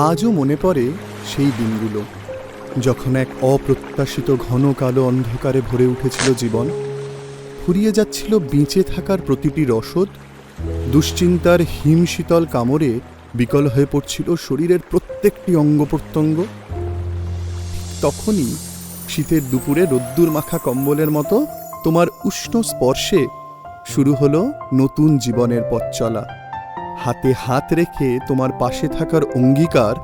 আজও মনে পড়ে সেই দিনগুলো, যখন এক অপ্রত্যাশিত ঘন কালো অন্ধকারে ভরে উঠেছিল জীবন। ফুরিয়ে যাচ্ছিল বেঁচে থাকার প্রতিটি রসদ, দুশ্চিন্তার হিমশীতল কামড়ে বিকল হয়ে পড়ছিল শরীরের প্রত্যেকটি অঙ্গ প্রত্যঙ্গ। তখনই শীতের দুপুরে রোদ্দুর মাখা কম্বলের মতো তোমার উষ্ণ স্পর্শে শুরু হলো নতুন জীবনের পথ চলা। হাতে হাত রেখে তোমার পাশে থাকার অঙ্গীকার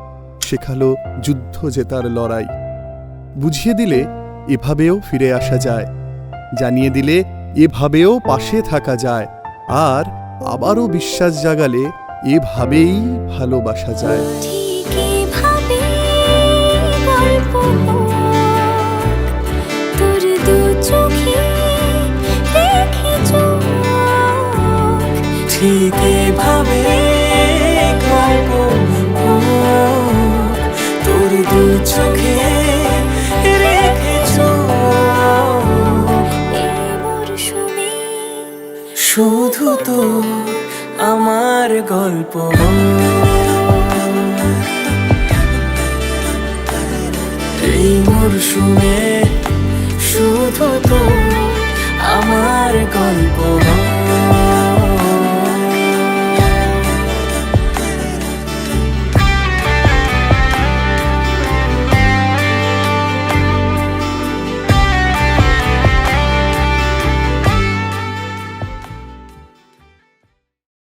শেখালো যুদ্ধ জেতার লড়াই। বুঝিয়ে দিলে এভাবেও ফিরে আসা যায়, জানিয়ে দিলে এভাবেও পাশে থাকা যায়, আর আবারও বিশ্বাস জাগালে এভাবেই ভালোবাসা যায়। ঠিক এভাবে গল্প তোর দু চোখে রেখেছ। শুধু তো আমার গল্প, এই মরশুমে শুধু তো আমার গল্প।